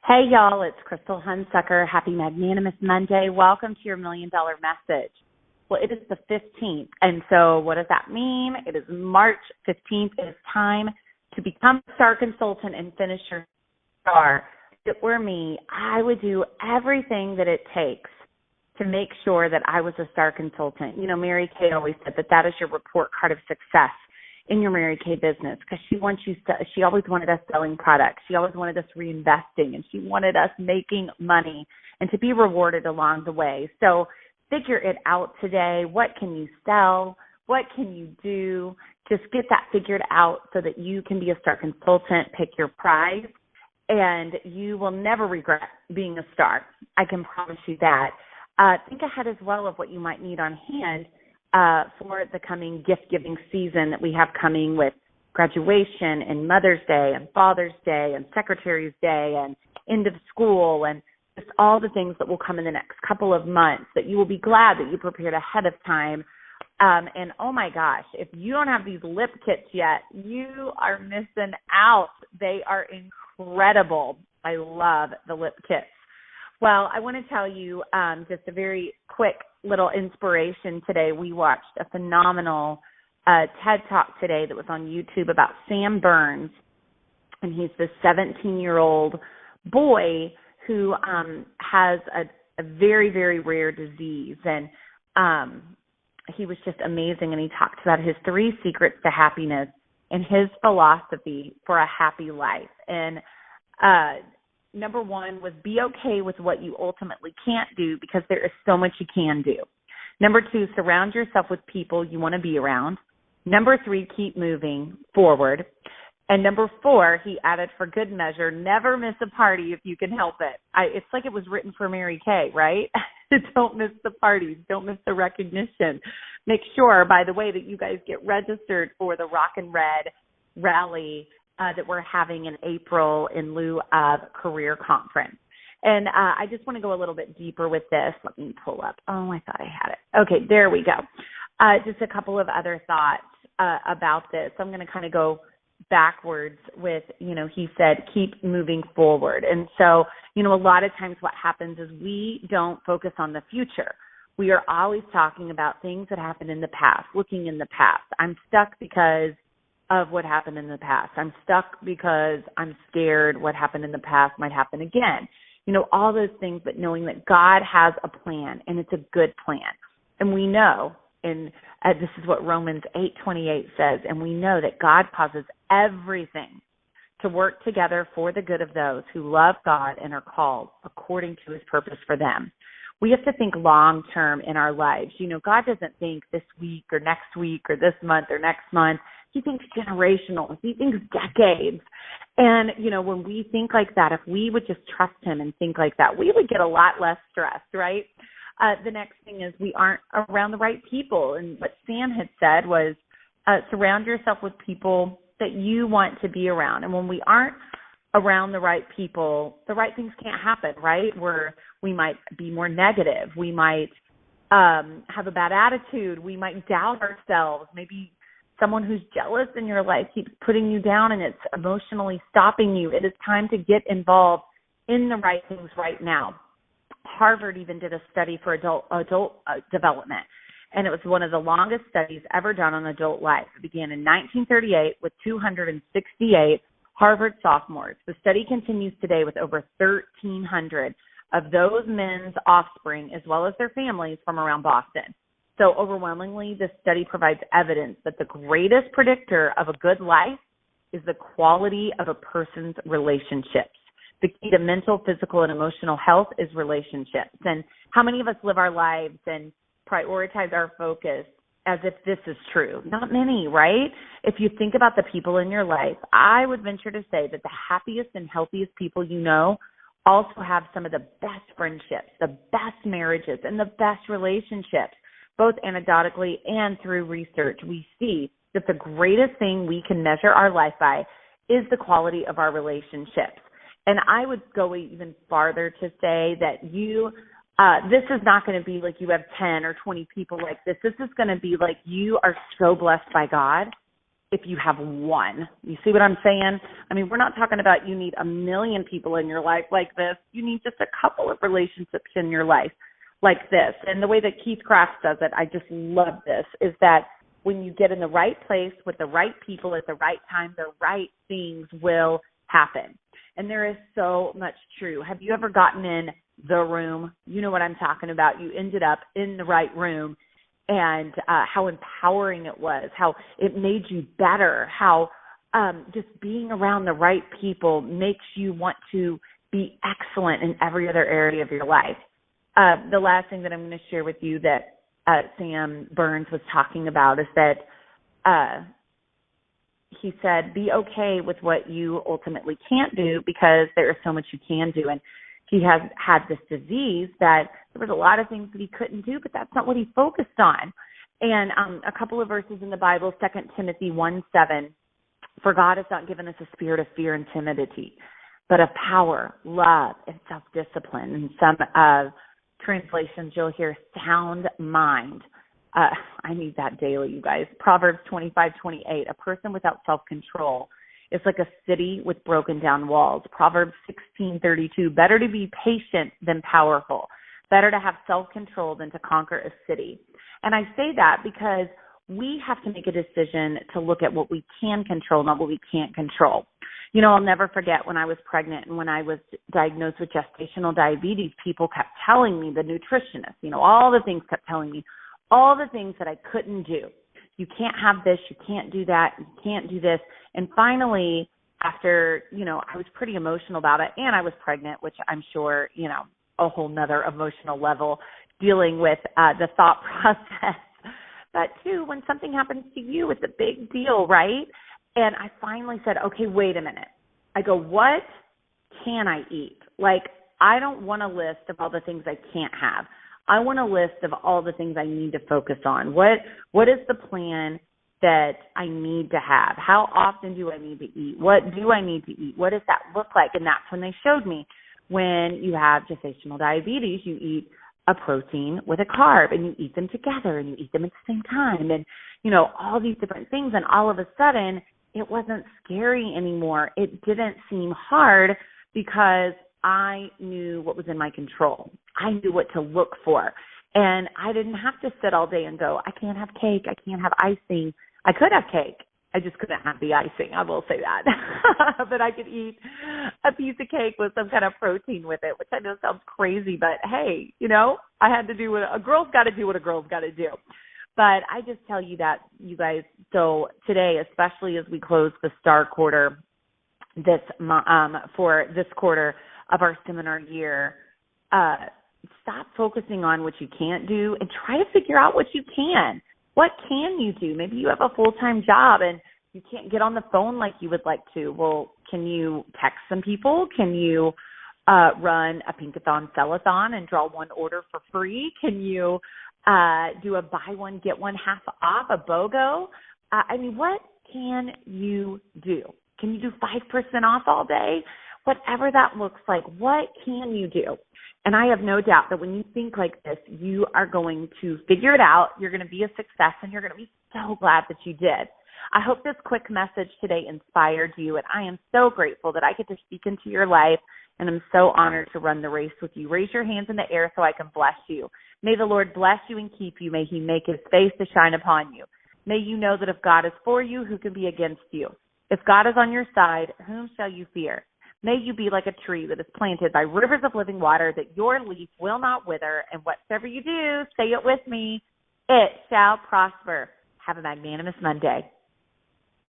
Hey, y'all, it's Krystal Hunsucker. Happy Magnanimous Monday. Welcome to your $1,000,000 message. Well, it is the 15th, and so what does that mean? It is March 15th. It is time to become a star consultant and finish your star. If it were me, I would do everything that it takes to make sure that I was a star consultant. You know, Mary Kay always said that is your report card of success in your Mary Kay business, because she always wanted us selling products. She always wanted us reinvesting, and she wanted us making money and to be rewarded along the way. So figure it out today. What can you sell? What can you do? Just get that figured out so that you can be a star consultant, pick your prize, and you will never regret being a star. I can promise you that. Think ahead as well of what you might need on hand for the coming gift-giving season that we have coming with graduation and Mother's Day and Father's Day and Secretary's Day and end of school and just all the things that will come in the next couple of months that you will be glad that you prepared ahead of time. And oh my gosh, if you don't have these lip kits yet, you are missing out. They are incredible. I love the lip kits. Well, I want to tell you just a very quick little inspiration today. We watched a phenomenal TED Talk today that was on YouTube about Sam Burns, and he's this 17-year-old boy who has a very, very rare disease, and he was just amazing, and he talked about his 3 secrets to happiness and his philosophy for a happy life. And number 1 was be okay with what you ultimately can't do, because there is so much you can do. Number 2, surround yourself with people you want to be around. Number 3, keep moving forward. And number 4, he added, for good measure, never miss a party if you can help it. It's like it was written for Mary Kay, right? Don't miss the parties. Don't miss the recognition. Make sure, by the way, that you guys get registered for the Rock and Red rally that we're having in April in lieu of career conference. And I just want to go a little bit deeper with this. Let me pull up. Oh, I thought I had it. Okay, there we go. Just a couple of other thoughts about this. I'm going to kind of go backwards with, he said, keep moving forward. And so, a lot of times what happens is we don't focus on the future. We are always talking about things that happened in the past, looking in the past. I'm stuck because of what happened in the past. I'm stuck because I'm scared what happened in the past might happen again. All those things, but knowing that God has a plan, and it's a good plan. And we know, and this is what Romans 8:28 says, and we know that God causes everything to work together for the good of those who love God and are called according to his purpose for them. We have to think long-term in our lives. God doesn't think this week or next week or this month or next month. He thinks generational. He thinks decades. And, when we think like that, if we would just trust him and think like that, we would get a lot less stressed, right? The next thing is we aren't around the right people. And what Sam had said was surround yourself with people that you want to be around. And when we aren't around the right people, the right things can't happen, right? We might be more negative. We might have a bad attitude. We might doubt ourselves. Maybe someone who's jealous in your life keeps putting you down and it's emotionally stopping you. It is time to get involved in the right things right now. Harvard even did a study for adult development, and it was one of the longest studies ever done on adult life. It began in 1938 with 268 Harvard sophomores. The study continues today with over 1,300 of those men's offspring, as well as their families, from around Boston. So overwhelmingly, this study provides evidence that the greatest predictor of a good life is the quality of a person's relationships. The key to mental, physical, and emotional health is relationships. And how many of us live our lives and prioritize our focus as if this is true? Not many, right? If you think about the people in your life, I would venture to say that the happiest and healthiest people you know also have some of the best friendships, the best marriages, and the best relationships. Both anecdotally and through research, we see that the greatest thing we can measure our life by is the quality of our relationships. And I would go even farther to say that this is not going to be like you have 10 or 20 people like this. This is going to be like you are so blessed by God if you have one. You see what I'm saying? I mean, we're not talking about you need 1 million people in your life like this. You need just a couple of relationships in your life like this. And the way that Keith Craft does it, I just love this, is that when you get in the right place with the right people at the right time, the right things will happen. And there is so much true. Have you ever gotten in the room? You know what I'm talking about. You ended up in the right room, and how empowering it was, how it made you better, how just being around the right people makes you want to be excellent in every other area of your life. The last thing that I'm going to share with you that Sam Burns was talking about is that he said, be okay with what you ultimately can't do, because there is so much you can do. And he has had this disease that there was a lot of things that he couldn't do, but that's not what he focused on. And a couple of verses in the Bible, 2 Timothy 1:7, for God has not given us a spirit of fear and timidity, but of power, love, and self-discipline. In some translations, you'll hear sound mind. I need that daily, you guys. Proverbs 25:28, a person without self-control is like a city with broken down walls. Proverbs 16:32, better to be patient than powerful. Better to have self-control than to conquer a city. And I say that because we have to make a decision to look at what we can control, not what we can't control. You know, I'll never forget when I was pregnant and when I was diagnosed with gestational diabetes, people kept telling me, the nutritionist, you know, all the things kept telling me, all the things that I couldn't do. You can't have this, you can't do that, you can't do this. And finally, after, you know, I was pretty emotional about it, and I was pregnant, which I'm sure, you know, a whole nother emotional level dealing with the thought process. But too, when something happens to you, it's a big deal, right? And I finally said, okay, wait a minute. I go, what can I eat? Like, I don't want a list of all the things I can't have. I want a list of all the things I need to focus on. What is the plan that I need to have? How often do I need to eat? What do I need to eat? What does that look like? And that's when they showed me, when you have gestational diabetes, you eat a protein with a carb, and you eat them together, and you eat them at the same time, and, you know, all these different things. And all of a sudden, it wasn't scary anymore. It didn't seem hard because I knew what was in my control. I knew what to look for. And I didn't have to sit all day and go, I can't have cake, I can't have icing. I could have cake. I just couldn't have the icing, I will say that. But I could eat a piece of cake with some kind of protein with it, which I know sounds crazy, but hey, you know, I had to do what a girl's got to do what a girl's got to do. But I just tell you that, you guys, so today, especially as we close the star quarter for this quarter of our seminar year, stop focusing on what you can't do and try to figure out what you can. What can you do? Maybe you have a full-time job and you can't get on the phone like you would like to. Well, can you text some people? Can you run a Pinkathon, Sellathon and draw one order for free? Can you do a buy one, get one half off, a BOGO? I mean, what can you do? Can you do 5% off all day? Whatever that looks like, what can you do? And I have no doubt that when you think like this, you are going to figure it out. You're going to be a success, and you're going to be so glad that you did. I hope this quick message today inspired you, and I am so grateful that I get to speak into your life, and I'm so honored to run the race with you. Raise your hands in the air so I can bless you. May the Lord bless you and keep you. May he make his face to shine upon you. May you know that if God is for you, who can be against you? If God is on your side, whom shall you fear? May you be like a tree that is planted by rivers of living water, that your leaf will not wither, and whatever you do, say it with me, it shall prosper. Have a magnanimous Monday.